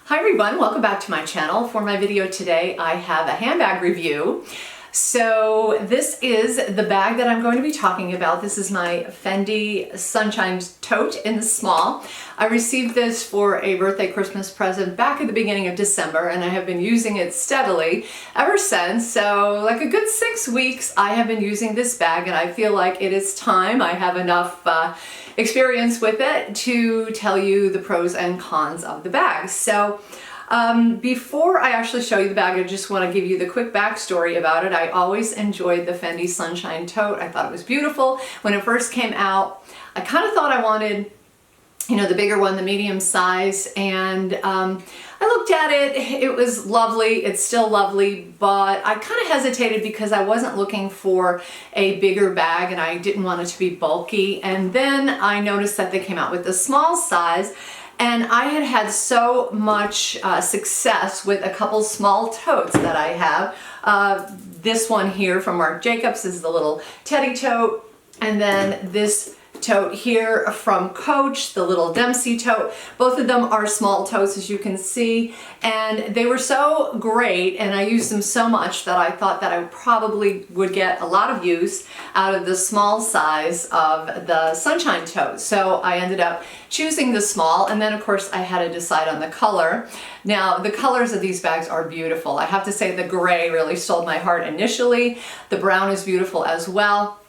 Hi everyone, welcome back to my channel. For my video today, I have a handbag review. So this is the bag that I'm going to be talking about. This is my Fendi Sunshine Tote in the small. I received this for a birthday Christmas present back at the beginning of December, and I have been using it steadily ever since. So like a good 6 weeks I have been using this bag, and I feel like it is time. I have enough experience with it to tell you the pros and cons of the bag. So before I actually show you the bag, I just want to give you the quick backstory about it. I always enjoyed the Fendi Sunshine Tote. I thought it was beautiful. When it first came out, I kind of thought I wanted, you know, the bigger one, the medium size, and I looked at it. It was lovely. It's still lovely, but I kind of hesitated because I wasn't looking for a bigger bag and I didn't want it to be bulky. And then I noticed that they came out with the small size, and I had had so much success with a couple small totes that I have. This one here from Marc Jacobs is the little teddy tote, and then this tote here from Coach, the little Dempsey tote. Both of them are small totes, as you can see, and they were so great, and I used them so much that I thought that I probably would get a lot of use out of the small size of the Sunshine Tote. So I ended up choosing the small, and then of course I had to decide on the color. Now the colors of these bags are beautiful. I have to say the gray really stole my heart initially. The brown is beautiful as well.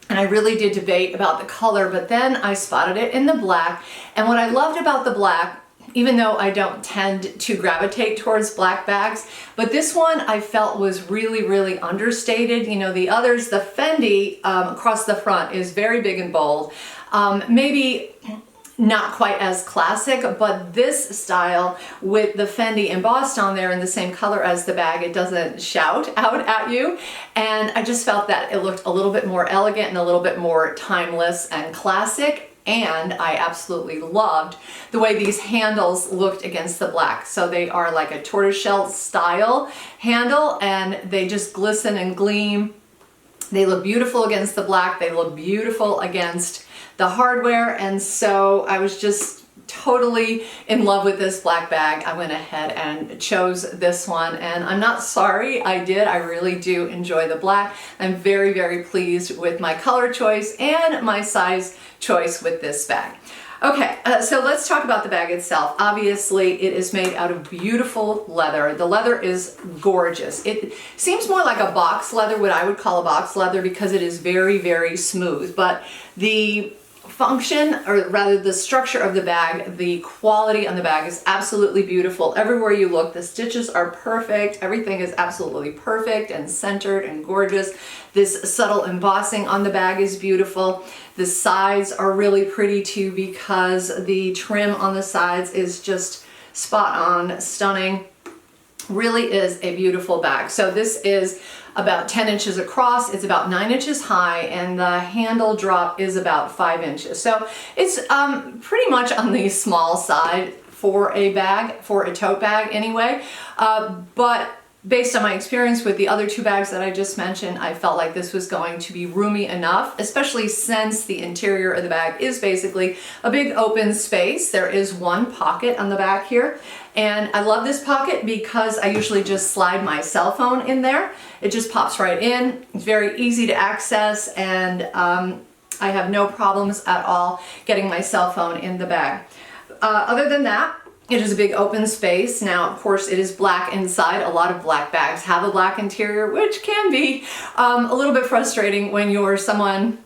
And I really did debate about the color, but then I spotted it in the black. And what I loved about the black, even though I don't tend to gravitate towards black bags, but this one I felt was really, really understated. You know, the others, the Fendi across the front is very big and bold. Maybe not quite as classic, but this style with the Fendi embossed on there in the same color as the bag, it doesn't shout out at you. And I just felt that it looked a little bit more elegant and a little bit more timeless and classic. And I absolutely loved the way these handles looked against the black. So they are like a tortoiseshell style handle, and they just glisten and gleam. They look beautiful against the black. They look beautiful against the hardware, and so I was just totally in love with this black bag. I went ahead and chose this one, and I'm not sorry I did. I really do enjoy the black. I'm very, very pleased with my color choice and my size choice with this bag. Okay, so let's talk about the bag itself. Obviously, it is made out of beautiful leather. The leather is gorgeous. It seems more like a box leather, what I would call a box leather, because it is very, very smooth. But the function, or rather the structure of the bag, the quality on the bag is absolutely beautiful. Everywhere you look, the stitches are perfect. Everything is absolutely perfect and centered and gorgeous. This subtle embossing on the bag is beautiful. The sides are really pretty too, because the trim on the sides is just spot on, stunning. Really is a beautiful bag. So this is about 10 inches across, it's about 9 inches high, and the handle drop is about 5 inches. So it's pretty much on the small side for a bag, for a tote bag anyway. But based on my experience with the other two bags that I just mentioned, I felt like this was going to be roomy enough, especially since the interior of the bag is basically a big open space. There is one pocket on the back here, and I love this pocket because I usually just slide my cell phone in there. It just pops right in. It's very easy to access, and I have no problems at all getting my cell phone in the bag. Other than that, it is a big open space. Now, of course, it is black inside. A lot of black bags have a black interior, which can be a little bit frustrating when you're someone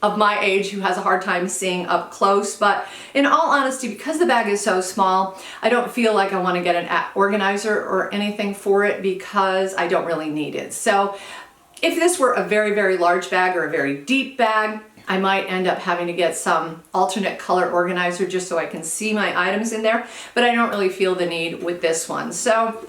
of my age who has a hard time seeing up close. But in all honesty, because the bag is so small, I don't feel like I want to get an organizer or anything for it, because I don't really need it. So if this were a very, very large bag or a very deep bag, I might end up having to get some alternate color organizer just so I can see my items in there, but I don't really feel the need with this one. So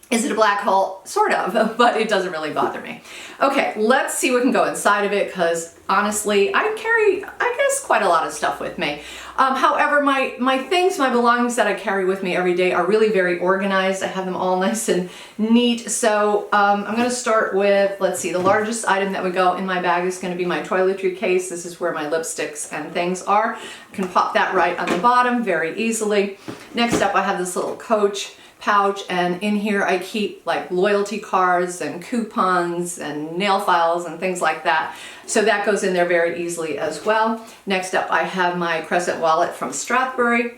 Is it a black hole? Sort of, but it doesn't really bother me. Okay, let's see what can go inside of it, because honestly, I carry, I guess, quite a lot of stuff with me. However, my things, my belongings that I carry with me every day are really very organized. I have them all nice and neat. So I'm gonna start with, let's see, the largest item that would go in my bag is gonna be my toiletry case. This is where my lipsticks and things are. I can pop that right on the bottom very easily. Next up, I have this little Coach pouch, and in here I keep like loyalty cards and coupons and nail files and things like that. So that goes in there very easily as well. Next up, I have my Crescent wallet from Stradbury.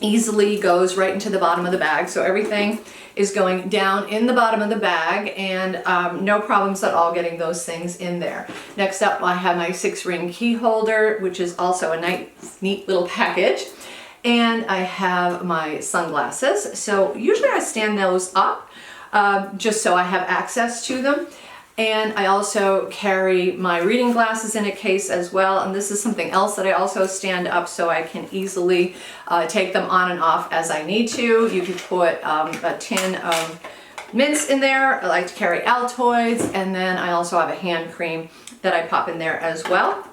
Easily goes right into the bottom of the bag. So everything is going down in the bottom of the bag, and no problems at all getting those things in there. Next up, I have my 6-ring key holder, which is also a nice, neat little package. And I have my sunglasses. So usually I stand those up just so I have access to them. And I also carry my reading glasses in a case as well. And this is something else that I also stand up so I can easily take them on and off as I need to. You can put a tin of mints in there. I like to carry Altoids. And then I also have a hand cream that I pop in there as well.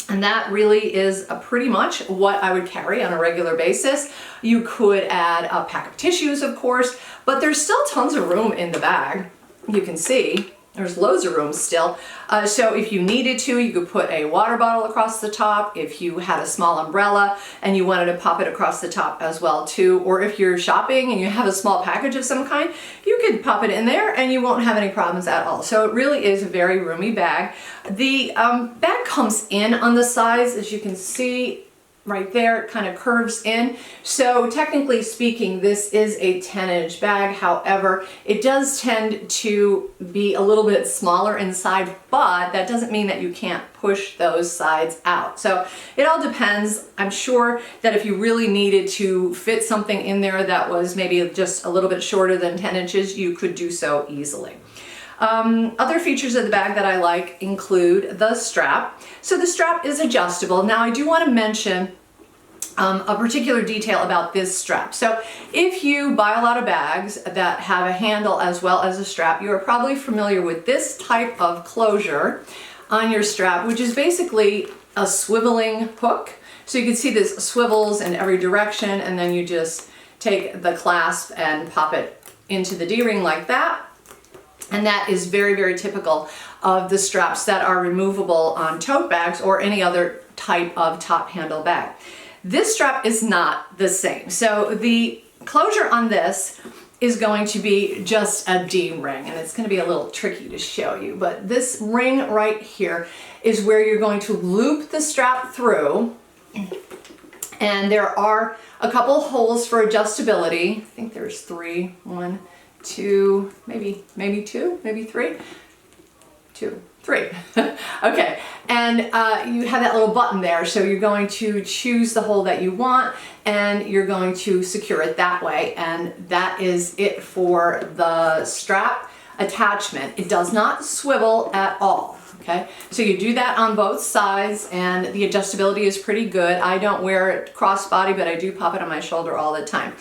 And that really is pretty much what I would carry on a regular basis. You could add a pack of tissues, of course, but there's still tons of room in the bag. You can see there's loads of room still. So if you needed to, you could put a water bottle across the top. If you had a small umbrella and you wanted to pop it across the top as well too, or if you're shopping and you have a small package of some kind, you could pop it in there and you won't have any problems at all. So it really is a very roomy bag. The bag comes in on the sides, as you can see right there, it kind of curves in. So technically speaking, this is a 10-inch bag. However, it does tend to be a little bit smaller inside, but that doesn't mean that you can't push those sides out. So it all depends. I'm sure that if you really needed to fit something in there that was maybe just a little bit shorter than 10 inches, you could do so easily. Other features of the bag that I like include the strap. So the strap is adjustable. Now I do want to mention a particular detail about this strap. So if you buy a lot of bags that have a handle as well as a strap, you are probably familiar with this type of closure on your strap, which is basically a swiveling hook. So you can see this swivels in every direction, and then you just take the clasp and pop it into the D-ring like that. And that is very, very typical of the straps that are removable on tote bags or any other type of top handle bag. This strap is not the same. So the closure on this is going to be just a D-ring, and it's going to be a little tricky to show you, but this ring right here is where you're going to loop the strap through, and there are a couple holes for adjustability. I think there's 3, 1, 2, maybe 2, maybe 3, 2, 3. Okay, and you have that little button there, so you're going to choose the hole that you want and you're going to secure it that way, and that is it for the strap attachment. It does not swivel at all. Okay, so you do that on both sides, and the adjustability is pretty good. I don't wear it crossbody, but I do pop it on my shoulder all the time.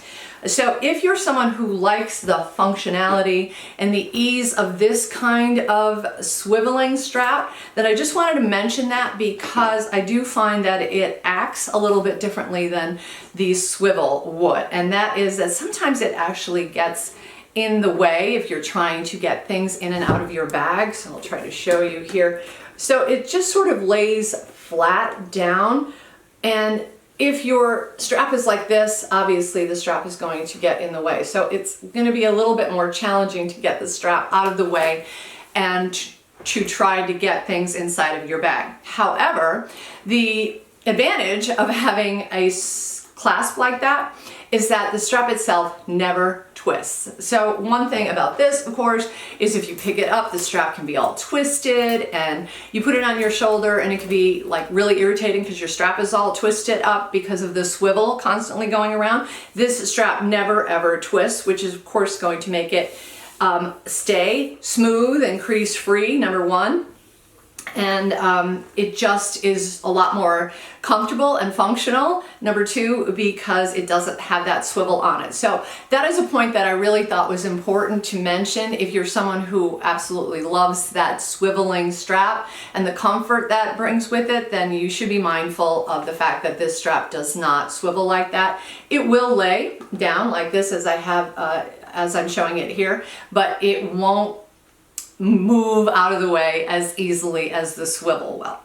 So if you're someone who likes the functionality and the ease of this kind of swiveling strap, then I just wanted to mention that, because I do find that it acts a little bit differently than the swivel would. And that is that sometimes it actually gets in the way if you're trying to get things in and out of your bag. So I'll try to show you here. So it just sort of lays flat down, and if your strap is like this, obviously the strap is going to get in the way. So it's going to be a little bit more challenging to get the strap out of the way and to try to get things inside of your bag. However, the advantage of having a clasp like that is that the strap itself never twists. So one thing about this, of course, is if you pick it up, the strap can be all twisted, and you put it on your shoulder and it can be like really irritating because your strap is all twisted up because of the swivel constantly going around. This strap never ever twists, which is of course going to make it stay smooth and crease free, number one. And it just is a lot more comfortable and functional. Number two, because it doesn't have that swivel on it. So that is a point that I really thought was important to mention. If you're someone who absolutely loves that swiveling strap and the comfort that brings with it, then you should be mindful of the fact that this strap does not swivel like that. It will lay down like this as I have, as I'm showing it here, but it won't move out of the way as easily as the swivel will.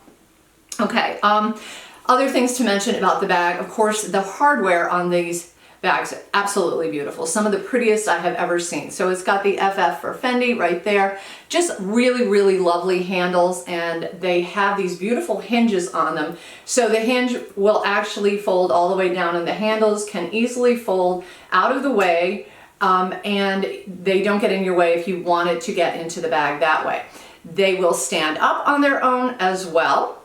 Okay, other things to mention about the bag, of course, the hardware on these bags are absolutely beautiful. Some of the prettiest I have ever seen. So it's got the FF for Fendi right there. Just really, really lovely handles, and they have these beautiful hinges on them. So the hinge will actually fold all the way down, and the handles can easily fold out of the way. And they don't get in your way if you wanted to get into the bag that way. They will stand up on their own as well.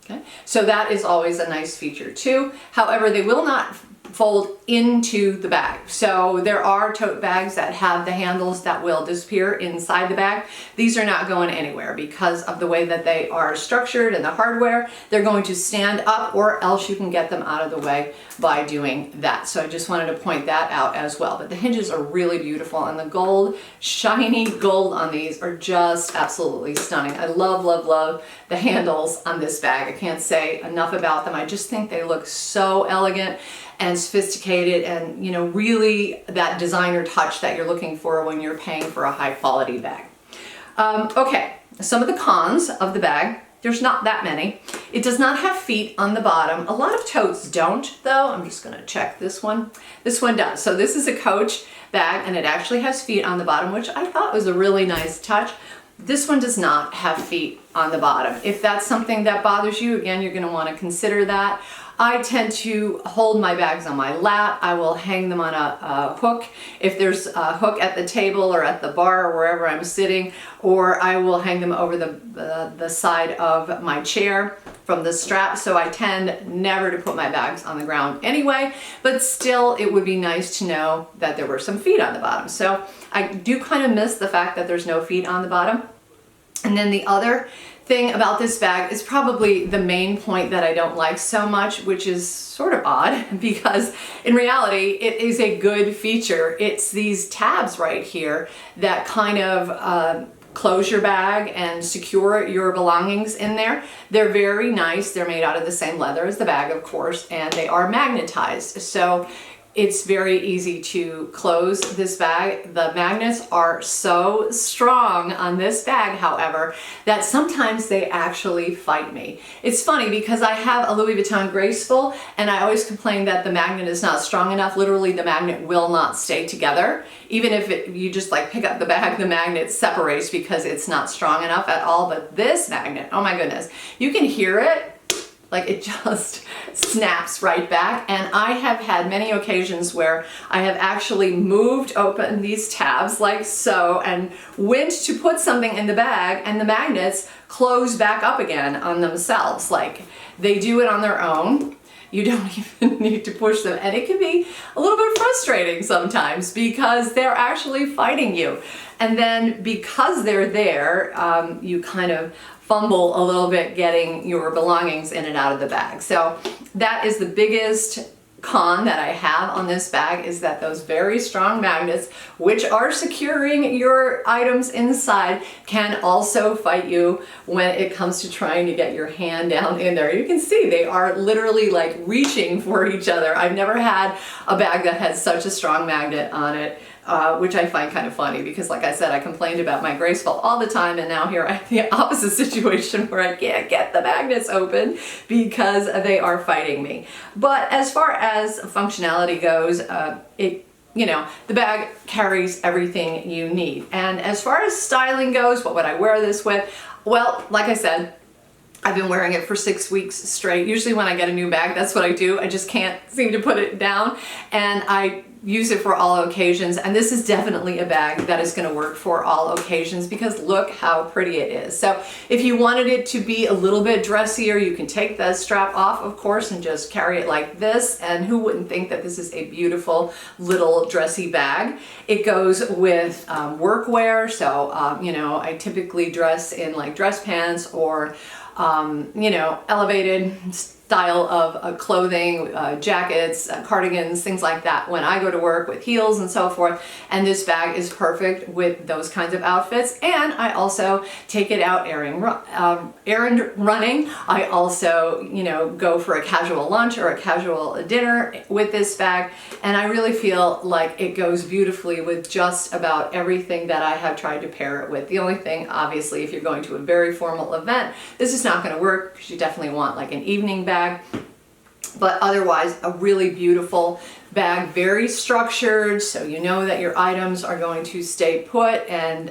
Okay, so that is always a nice feature too. However, they will not fold into the bag. So there are tote bags that have the handles that will disappear inside the bag. These are not going anywhere because of the way that they are structured and the hardware. They're going to stand up, or else you can get them out of the way by doing that. So I just wanted to point that out as well. But the hinges are really beautiful, and the gold, shiny gold on these are just absolutely stunning. I love, love, love the handles on this bag. I can't say enough about them. I just think they look so elegant and sophisticated, and you know, really that designer touch that you're looking for when you're paying for a high quality bag. Okay, some of the cons of the bag. There's not that many. It does not have feet on the bottom. A lot of totes don't, though. I'm just gonna check this one. This one does. So this is a Coach bag, and it actually has feet on the bottom, which I thought was a really nice touch. This one does not have feet on the bottom. If that's something that bothers you, again, you're gonna wanna consider that. I tend to hold my bags on my lap. I will hang them on a hook if there's a hook at the table or at the bar or wherever I'm sitting, or I will hang them over the side of my chair from the strap. So I tend never to put my bags on the ground anyway, but still it would be nice to know that there were some feet on the bottom. So I do kind of miss the fact that there's no feet on the bottom. And then the other thing about this bag is probably the main point that I don't like so much, which is sort of odd because in reality it is a good feature. It's these tabs right here that kind of close your bag and secure your belongings in there. They're very nice. They're made out of the same leather as the bag, of course, and they are magnetized. So it's very easy to close this bag. The magnets are so strong on this bag, however, that sometimes they actually fight me. It's funny because I have a Louis Vuitton Graceful, and I always complain that the magnet is not strong enough. Literally, the magnet will not stay together. Even if you just like pick up the bag, the magnet separates because it's not strong enough at all. But this magnet, oh my goodness, you can hear it. Like it just snaps right back. And I have had many occasions where I have actually moved open these tabs like so and went to put something in the bag, and the magnets close back up again on themselves. Like they do it on their own. You don't even need to push them. And it can be a little bit frustrating sometimes because they're actually fighting you. And then because they're there, you kind of fumble a little bit getting your belongings in and out of the bag. So that is the biggest con that I have on this bag, is that those very strong magnets, which are securing your items inside, can also fight you when it comes to trying to get your hand down in there. You can see they are literally like reaching for each other. I've never had a bag that had such a strong magnet on it. Which I find kind of funny because, like I said, I complained about my Graceful all the time, and now here I have the opposite situation where I can't get the magnets open because they are fighting me. But as far as functionality goes, the bag carries everything you need. And as far as styling goes, what would I wear this with? Well, like I said, I've been wearing it for 6 weeks straight. Usually when I get a new bag, that's what I do. I just can't seem to put it down. And I use it for all occasions, and this is definitely a bag that is going to work for all occasions because look how pretty it is. So if you wanted it to be a little bit dressier, you can take the strap off, of course, and just carry it like this, and who wouldn't think that this is a beautiful little dressy bag. It goes with workwear, so you know, I typically dress in like dress pants or you know, elevated style of clothing, jackets, cardigans, things like that when I go to work with heels and so forth. And this bag is perfect with those kinds of outfits. And I also take it out errand running. I also, you know, go for a casual lunch or a casual dinner with this bag. And I really feel like it goes beautifully with just about everything that I have tried to pair it with. The only thing, obviously, if you're going to a very formal event, this is not going to work because you definitely want like an evening bag. But otherwise, a really beautiful bag, very structured, so you know that your items are going to stay put, and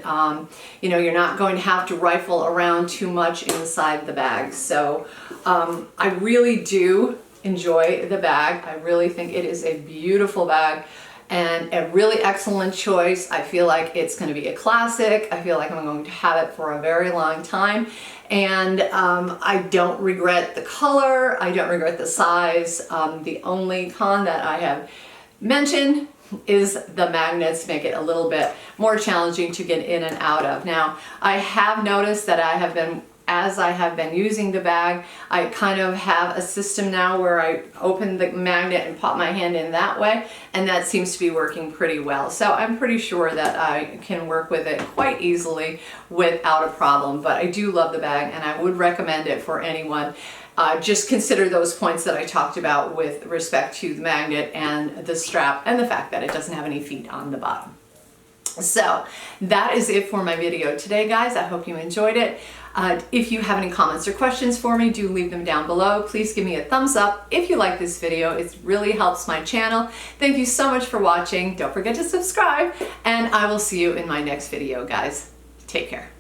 you know, you're not going to have to rifle around too much inside the bag. So I really do enjoy the bag. I really think it is a beautiful bag and a really excellent choice. I feel like it's going to be a classic. I feel like I'm going to have it for a very long time. And I don't regret the color. I don't regret the size. The only con that I have mentioned is the magnets make it a little bit more challenging to get in and out of. Now, I have noticed that as I have been using the bag, I kind of have a system now where I open the magnet and pop my hand in that way, and that seems to be working pretty well. So I'm pretty sure that I can work with it quite easily without a problem. But I do love the bag, and I would recommend it for anyone. Just consider those points that I talked about with respect to the magnet and the strap and the fact that it doesn't have any feet on the bottom. So that is it for my video today, guys. I hope you enjoyed it. If you have any comments or questions for me, do leave them down below. Please give me a thumbs up if you like this video. It really helps my channel. Thank you so much for watching. Don't forget to subscribe, and I will see you in my next video, guys. Take care.